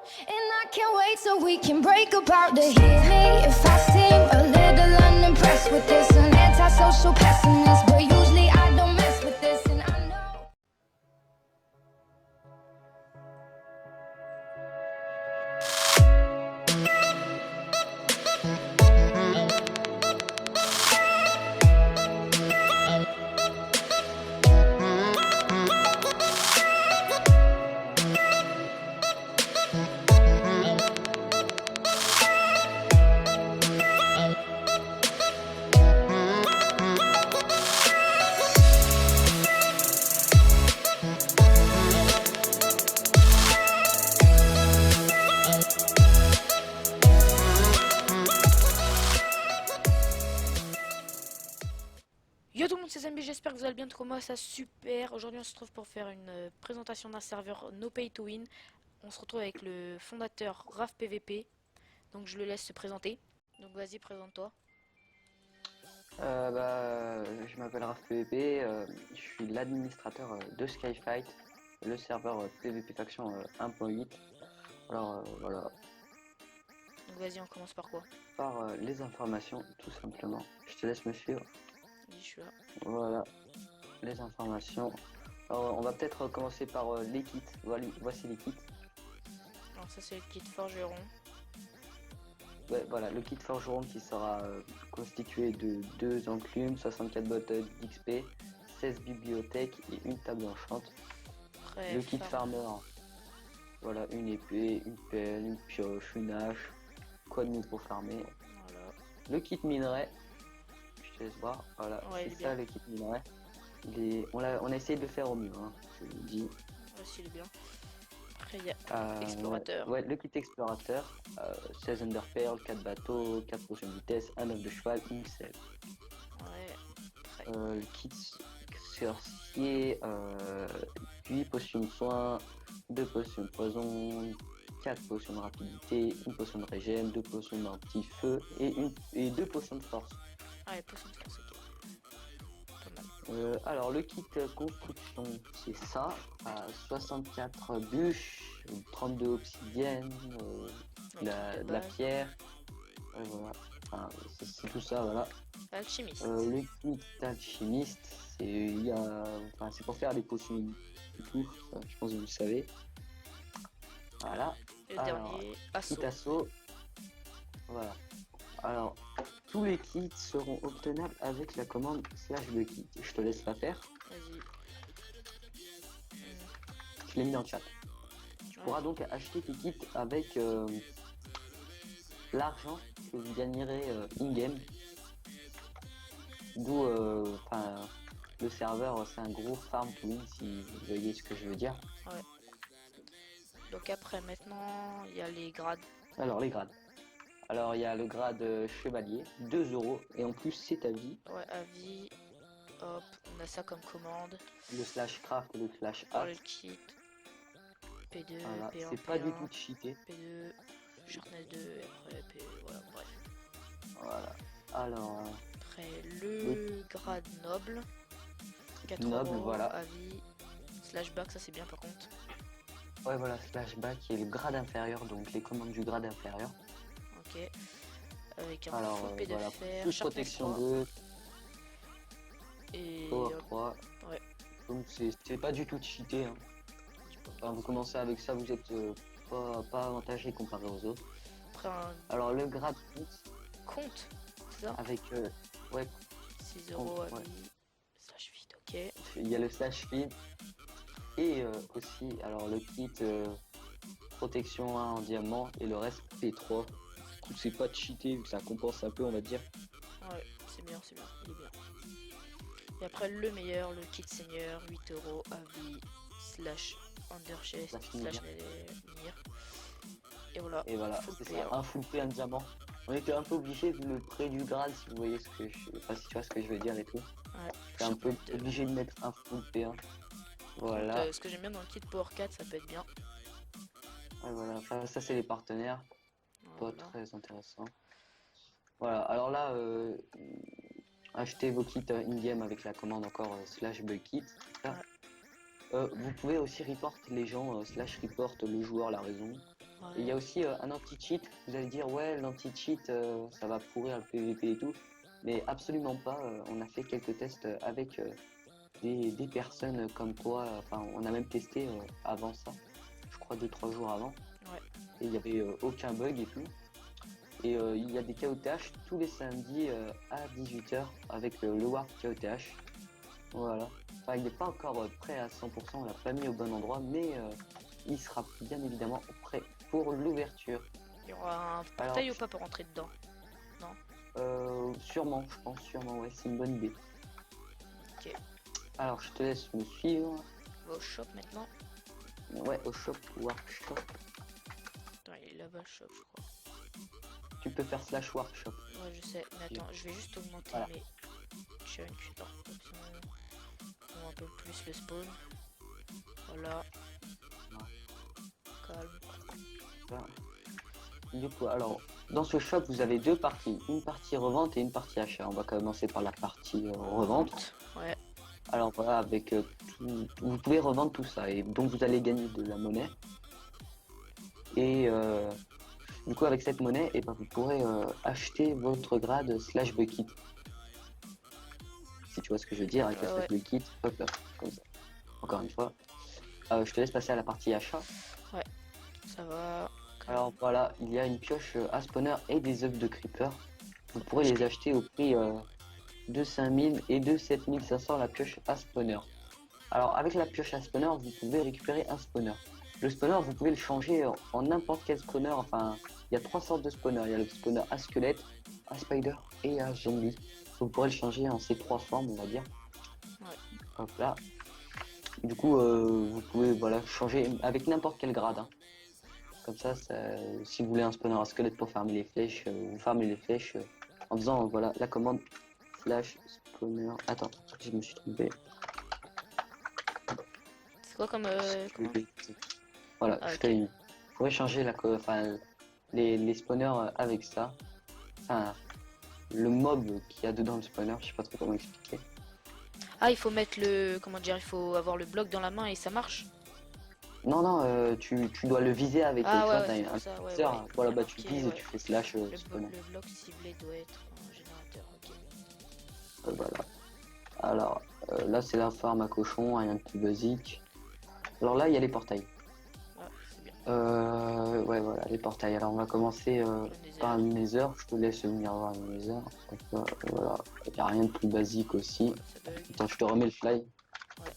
And I can't wait so we can break apart to hit me if I seem a little unimpressed with this. An antisocial pessimist, but usually I don't mess with this, and I know. Yo tout le monde, c'est Zambi, j'espère que vous allez bien, tout moi ça super. Aujourd'hui on se retrouve pour faire une présentation d'un serveur No Pay to Win. On se retrouve avec le fondateur Raf PVP, donc je le laisse se présenter. Donc vas-y, présente-toi. Je m'appelle Raph PVP, je suis l'administrateur de Skyfight, le serveur PVP Faction 1.8. Alors voilà, Donc vas-y, on commence par quoi? par les informations tout simplement. Je te laisse me suivre. Vas-y, je suis là. Voilà, les informations. Alors, on va peut-être commencer par les kits. Voici les kits. Alors ça c'est le kit forgeron. Ouais, voilà, le kit forgeron qui sera constitué de 2 enclumes, 64 bottes d'XP, 16 bibliothèques et une table enchante. Après, Le kit farmer, voilà, une épée, une pelle, une pioche, une hache, quoi de mieux pour farmer. Voilà. Le kit minerai, je te laisse voir, voilà, Ouais, c'est ça le kit minerai. On a essayé de le faire au mieux, hein, je vous le dis. Voici il est bien. Après il y a explorateur. Ouais, le kit explorateur, 16 underpearl, 4 bateaux, 4 potions de vitesse, un œuf de cheval, une selle. Ouais. Après, Le kit sorcier, 8 potions de soin, 2 potions de poison, 4 potions de rapidité, une potion de régène, 2 potions d'anti-feu et 2 potions de force. ah les potions de force, ok. Pas mal. Alors le kit construction, c'est ça, 64 bûches, 32 obsidiennes, de la pierre, voilà. Enfin, c'est tout ça, voilà. Alchimiste. Le kit alchimiste, c'est pour faire des potions et tout, ça, je pense que vous le savez. Voilà. Et le Alors, dernier, assaut. kit assaut, voilà. Alors, tous les kits seront obtenables avec la commande /le kit. Je te laisse la faire. Vas-y. Je l'ai mis dans le chat. Tu pourras donc acheter tes kits avec l'argent que vous gagnerez in-game. D'où le serveur, c'est un gros farm to win, si vous voyez ce que je veux dire. Ouais. Donc après, maintenant, il y a les grades. Alors, les grades. Alors, il y a le grade chevalier, 2 euros, et en plus, c'est à vie. Ouais, avis. Hop, on a ça comme commande. Le /craft et le Pour /hack. le kit. P2, Voilà, P1, c'est pas du P1, tout cheaté. P2, Sharpness 2, et après P... Voilà, bref. Voilà. Alors, Après, le grade noble. 4 noble, euros, voilà. avis. /back, ça c'est bien par contre. Ouais, voilà, /back qui est le grade inférieur, donc les commandes du grade inférieur. Ok. Avec un Alors, full P de voilà, fer, plus Sharpness protection 3, 2, et... power hop, 3. ouais. Donc, c'est pas du tout cheaté. Hein. Enfin, vous commencez avec ça, vous êtes pas avantagé comparé aux autres. Après un Alors, le grade compte, c'est ça? avec ouais, 6 euros, ouais. avis. /vide, ok. Il y a le /feed et aussi alors le kit protection 1 en diamant et le reste P3. Du coup, c'est pas cheaté, ça compense un peu, on va dire. Ouais, c'est bien, il est bien. Et après le meilleur, le kit seigneur, 8 euros, avis, /underchest, /mir. Et voilà, Et voilà, full c'est P, ça, hein. un full P, un diamant. On était un peu obligé vu le prix du grade, si vous voyez ce que si tu vois ce que je veux dire et tout. Ouais, C'est un peu Sharpness 2. obligé de mettre un full P1. Voilà. Donc, ce que j'aime bien dans le kit Power 4, ça peut être bien. Ouais, voilà. Enfin, ça c'est les partenaires, Voilà. pas très intéressant. Voilà, alors là, achetez vos kits in-game avec la commande encore /buykit. Ouais. Vous pouvez aussi report les gens, /report le joueur la raison. Et il y a aussi un anti-cheat. Vous allez dire, ouais, l'anti-cheat, ça va pourrir le PVP et tout. Mais absolument pas. On a fait quelques tests avec des personnes comme toi. Enfin, on a même testé avant ça. Je crois 2-3 jours avant. Ouais. Et il n'y avait aucun bug et tout. Et il y a des KOTH tous les samedis à 18h avec le Warp KOTH. Voilà. Enfin, il n'est pas encore prêt à 100%, on l'a pas mis au bon endroit, mais il sera bien évidemment prêt pour l'ouverture. Il y aura un portail ou pas pour rentrer dedans? Sûrement, je pense, sûrement, ouais, c'est une bonne idée. Ok. Alors, je te laisse me suivre. On va au shop maintenant. Ouais, au shop, workshop. Attends, il est là-bas le shop, je crois. Tu peux faire slash workshop. Ouais, je sais. Mais attends, je vais juste augmenter Voilà. mes chunks. Attends, option. Un peu plus le spawn. Voilà. Calme. Voilà. Du coup, alors, dans ce shop, vous avez deux parties. Une partie revente et une partie achat. On va commencer par la partie revente. Ouais. Alors voilà, avec vous pouvez revendre tout ça et donc vous allez gagner de la monnaie. Et du coup, avec cette monnaie, et ben, vous pourrez acheter votre grade slash bucket. Si tu vois ce que je veux dire, avec la slash bucket, hop là, comme ça. Encore une fois. Je te laisse passer à la partie achat. Ouais, ça va. Alors voilà, il y a une pioche à spawner et des œufs de creeper. Vous pourrez les acheter au prix de 5000 et de 7500 la pioche à spawner. Alors avec la pioche à spawner, vous pouvez récupérer un spawner. Le spawner, vous pouvez le changer en n'importe quel spawner. Enfin, il y a 3 sortes de spawners. Il y a le spawner à squelette, à spider et à zombie. Vous pourrez le changer en ces 3 formes, on va dire. Ouais. Hop là. Du coup, vous pouvez voilà changer avec n'importe quel grade. Hein. Comme ça, si vous voulez un spawner à squelette pour farmer les flèches, vous farmez les flèches en faisant voilà la commande slash spawner. Attends, je me suis trompé. C'est quoi comme. Voilà, Ah, je ok. t'ai mis. Vous pourrez changer les spawners avec ça. Enfin, le mob qu'il y a dedans le spawner, je sais pas trop comment expliquer. Ah, il faut mettre le. Comment dire? Il faut avoir le bloc dans la main et ça marche? Non, non, tu dois le viser avec Ah, tu ouais, vois, t'as c'est pour un ça, ouais, curseur, ouais, voilà, il y a bah tu marqué, vises ouais. et tu fais slash spawner. Le bloc ciblé doit être un générateur, ok. Voilà. Alors, là c'est la farm à cochon, rien de plus basique. Alors là, il y a les portails. Ouais, c'est bien. Ouais, voilà, les portails. Alors on va commencer Le nether. par le nether. Je te laisse venir voir le nether. Donc, voilà, il n'y a rien de plus basique aussi. Ouais, ça bug. Attends, je te remets le fly. Ouais.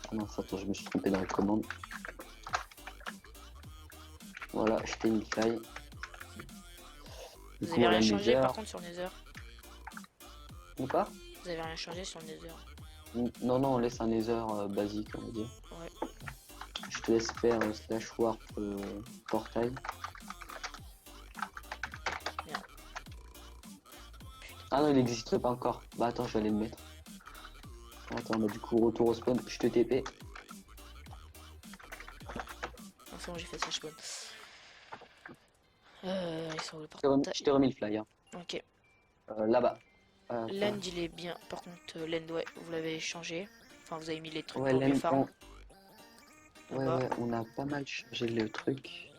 Ah non, attends, je me suis trompé dans la commande. Voilà, je t'ai mis le fly. Vous avez rien changé par contre sur le nether? Ou pas? Vous avez rien changé sur le nether? Non, non, on laisse un nether basique, on va dire. Ouais. Je te laisse faire slash warp portail. Bien. Ah non, il n'existe pas encore. Bah attends, je vais aller le mettre. Attends, bah du coup, retour au spawn, je te TP. Non, c'est bon, j'ai fait ça, je spawn. Ils sont où le portail? Je t'ai remis le fly. Hein. Ok. Là-bas. L'end il est bien. Par contre, l'end, ouais, vous l'avez changé. Enfin, vous avez mis les trucs Ouais, pour mieux farm. Ouais, on a pas mal changé le truc.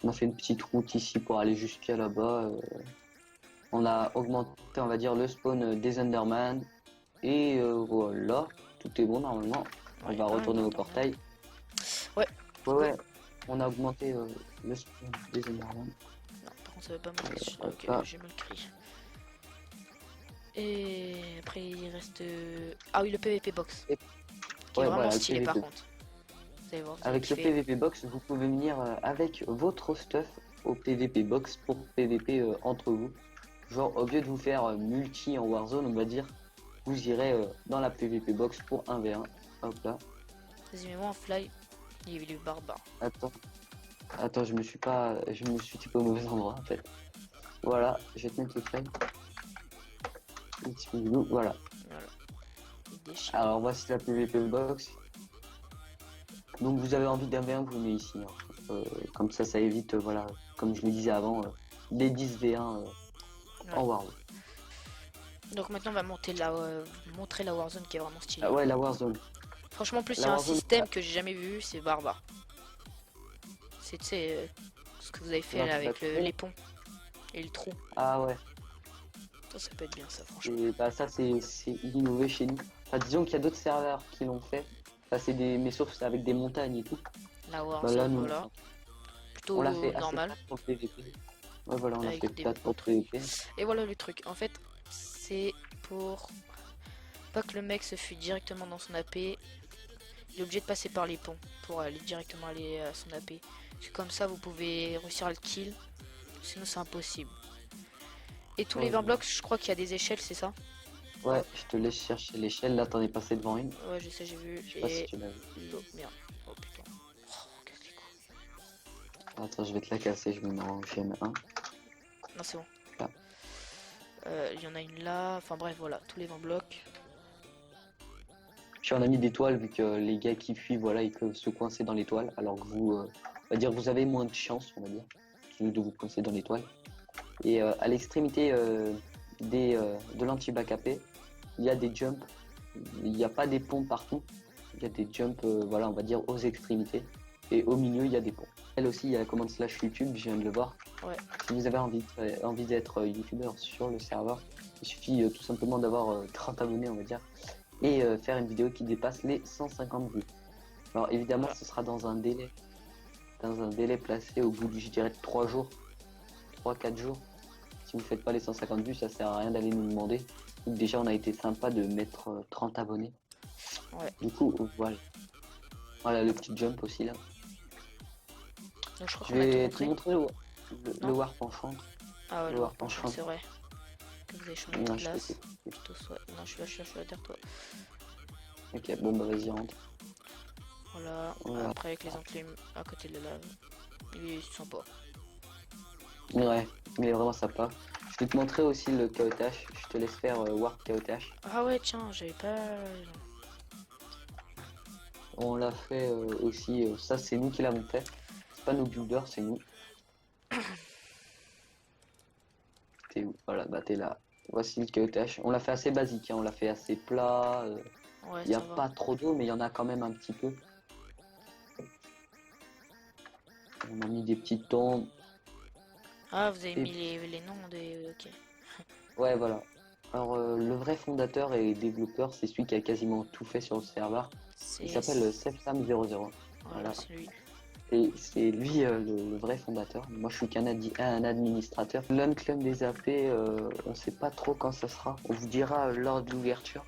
On a fait une petite route ici pour aller jusqu'à là-bas. On a augmenté, on va dire, le spawn des Enderman. Et voilà, tout est bon normalement. On Ouais, va retourner au Enderman. portail. Ouais. Ouais, on a augmenté le spawn des Enderman. Non, par contre, ça veut pas monter. Ok, Ah. j'ai mal écrit. Et après, il reste. Ah oui, le PVP box. Et- Qui est Ouais, vraiment voilà, le stylé par PVP. contre. Vous allez voir, vous Avec allez le kiffer. PVP box, vous pouvez venir avec votre stuff au PVP box pour PVP entre vous. Genre, au lieu de vous faire multi en Warzone, on va dire, vous irez dans la PVP box pour 1v1. Hop là. Vas-y, mets-moi en fly. Il est barbare. Attends, je me suis tapé au mauvais endroit en fait. Voilà, je vais te mettre le fly. Voilà. Voilà. Il déchire. Alors voici la PVP box. Donc vous avez envie d'un V1, vous le mettez ici. Hein. Comme ça évite, voilà, comme je le disais avant, les 10 V1 en Warzone. Donc maintenant, on va monter montrer la Warzone qui est vraiment stylée. Ah ouais, la Warzone. Franchement, plus La c'est un Warzone, système que j'ai jamais vu, c'est barbare. C'est, tu sais, ce que vous avez fait Non, là, c'est avec pas trop. les ponts et le trou. Ah ouais. Ça peut être bien, ça, franchement. Et bah ça c'est innové chez nous. Enfin, disons qu'il y a d'autres serveurs qui l'ont fait. Enfin, c'est des mais sauf c'est avec des montagnes et tout. La War Bah là Zone, nous voilà. on l'a Plutôt fait assez normal, plat pour le PVP. Ouais voilà on l'a fait avec des plat beaux pour le trucs. PVP. Et voilà le truc. En fait, c'est pour pas que le mec se fuit directement dans son AP. Il est obligé de passer par les ponts pour aller directement aller à son AP. Parce que comme ça, vous pouvez réussir à le kill. Sinon, c'est impossible. Et tous les Ouais, 20 blocs, je crois qu'il y a des échelles, c'est ça? ouais, Hop. je te laisse chercher l'échelle. Là t'en es passé devant une. Ouais, je sais, j'ai vu. Je sais pas si Et tu l'as vu. l'eau. Merde. Oh putain. Oh, qu'est-ce qu'il coûte. Attends, je vais te la casser, je me mets en GM1. Non, c'est bon. Là. Il y en a une là. Enfin bref, voilà. Tous les 20 blocs. Puis on a mis des toiles vu que les gars qui fuient, voilà, ils peuvent se coincer dans les toiles, alors que vous, on va dire, vous avez moins de chance, on va dire, de vous coincer dans les toiles. Et à l'extrémité de l'anti-back AP, il y a des jumps. Il n'y a pas des ponts partout. Il y a des jumps, voilà, on va dire, aux extrémités. Et au milieu, il y a des ponts. Elle aussi, il y a la commande slash YouTube, je viens de le voir. Ouais. Si vous avez envie d'être youtubeur sur le serveur, il suffit tout simplement d'avoir 30 abonnés, on va dire, et faire une vidéo qui dépasse les 150 vues. Alors évidemment, Voilà. ce sera dans un délai placé au bout, je dirais, de 3 jours, 3-4 jours. Si vous faites pas les 150 vues, ça sert à rien d'aller nous demander. Donc déjà, on a été sympa de mettre 30 abonnés. Ouais. Du coup, voilà. Voilà le petit jump aussi là. Donc je crois Je qu'on a tout vais te montré. montrer le Non. warp en champ. Ah ouais, le le warp en penchant, champ. c'est vrai. Que vous avez changé Non, de je place. sais. Plutôt soit. Non, je suis là derrière toi. Ok, bon bah vas-y, rentre. Voilà. Voilà. Après, avec les enclumes à côté de la lave. Il est sympa. Ouais, il est vraiment sympa. Je vais te montrer aussi le KOTH. Je te laisse faire warp KOTH. Ah ouais, tiens, j'avais pas. On l'a fait aussi, ça c'est nous qui l'avons fait. C'est pas nos builders, c'est nous. T'es où? Voilà, bah t'es là. Voici le KOTH. On l'a fait assez basique, hein. On l'a fait assez plat. Ouais, Il n'y a ça va. pas trop d'eau, mais il y en a quand même un petit peu. On a mis des petites tombes. Ah, vous avez Et- mis les noms des. Ok. Ouais, voilà. Alors, le vrai fondateur et développeur, c'est celui qui a quasiment tout fait sur le serveur. Il C'est. s'appelle Sefsam00. Voilà, c'est lui. Et c'est lui le vrai fondateur. Moi, je suis un administrateur. L'Unclub des AP, on sait pas trop quand ça sera. On vous dira lors de l'ouverture.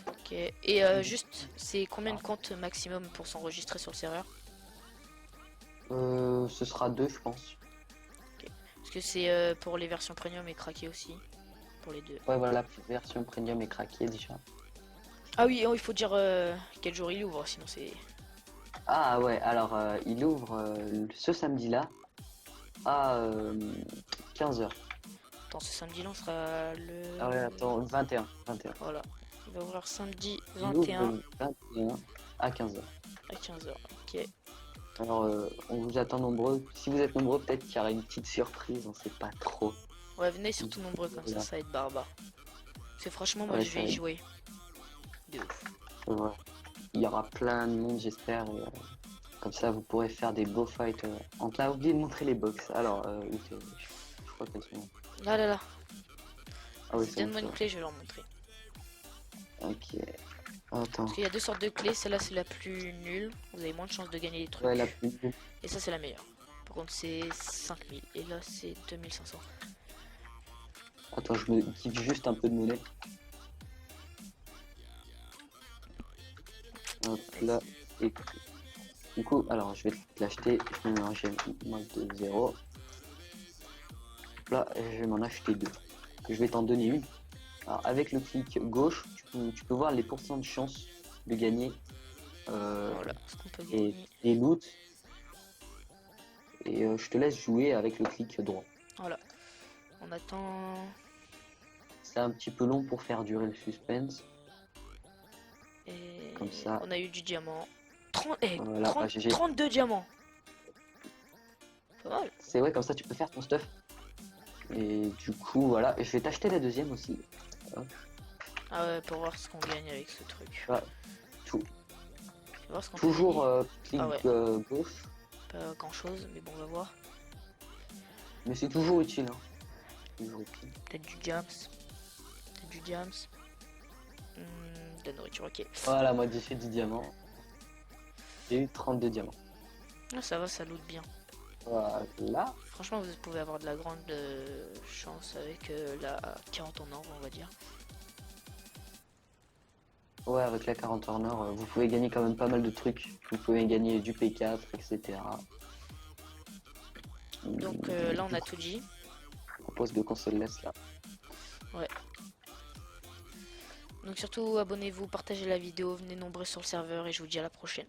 Ok. Et juste, c'est combien de comptes maximum pour s'enregistrer sur le serveur? Ce sera 2, je pense. Parce que c'est pour les versions premium et craqué aussi. Pour les deux. Ouais, voilà, la version premium est craquée déjà. Ah oui, oh, il faut dire quel jour il ouvre, sinon c'est. Ah ouais, alors il ouvre ce samedi-là à 15h. Attends, ce samedi-là, on sera le. Ah ouais, attends, 21. Voilà. Il va ouvrir samedi Il ouvre 21 le 21 à 15h. à 15h. Ok. Alors, on vous attend nombreux. Si vous êtes nombreux, peut-être qu'il y aura une petite surprise, on sait pas trop. Ouais, venez surtout nombreux comme Voilà. ça va être barbare. Parce que franchement, moi Ouais, je ça vais y va être- jouer. De ouf. Ouais. Il y aura plein de monde, j'espère. Et, comme ça, vous pourrez faire des beaux fights. On a oublié de montrer les box. Alors, où t'es je crois qu'elles sont. Là, là, là. Ah oui, Vas-y, c'est donne-moi bon, une clé, je vais leur montrer. Ok. Attends. Parce qu'il y a deux sortes de clés. Celle-là, c'est la plus nulle. Vous avez moins de chances de gagner des trucs. Ouais, la plus. Et ça, c'est la meilleure. Par contre, c'est 5000. Et là, c'est 2500. Attends, je me kiffe juste un peu de monnaie. Hop là. Et du coup, alors je vais te l'acheter. Je vais m'en acheter de 0. Là, je vais m'en acheter 2. Je vais t'en donner une. Alors, avec le clic gauche, tu peux voir les pourcents de chance de gagner Voilà ce qu'on peut et, gagner. et loot. Et je te laisse jouer avec le clic droit. Voilà. On attend. C'est un petit peu long pour faire durer le suspense. Et Comme ça. on a eu du diamant. 30... eh, Voilà, 30 bah, GG. 32 diamants. Pas mal. C'est ouais, comme ça tu peux faire ton stuff. Et du coup, voilà. Et je vais t'acheter la deuxième aussi. Hop. Ah ouais, pour voir ce qu'on gagne avec ce truc. Ouais. Tout. On va voir ce qu'on peut Toujours gagner. clic Ah ouais. gauche, Pas grand chose, mais bon, on va voir. mais c'est toujours utile. Hein. Toujours utile. Peut-être du jams. Peut-être du jams. De la nourriture, ok. Voilà, modifier 10 diamants. J'ai eu 32 diamants. Ah, ça va, ça loot bien. Voilà. Franchement, vous pouvez avoir de la grande chance avec la 40 en or, on va dire. Ouais, avec la 40 Hornor, vous pouvez gagner quand même pas mal de trucs. Vous pouvez gagner du P4, etc. Donc là, on a tout dit. Je propose de qu'on se le laisse là. Ouais. Donc surtout, abonnez-vous, partagez la vidéo, venez nombreux sur le serveur et je vous dis à la prochaine.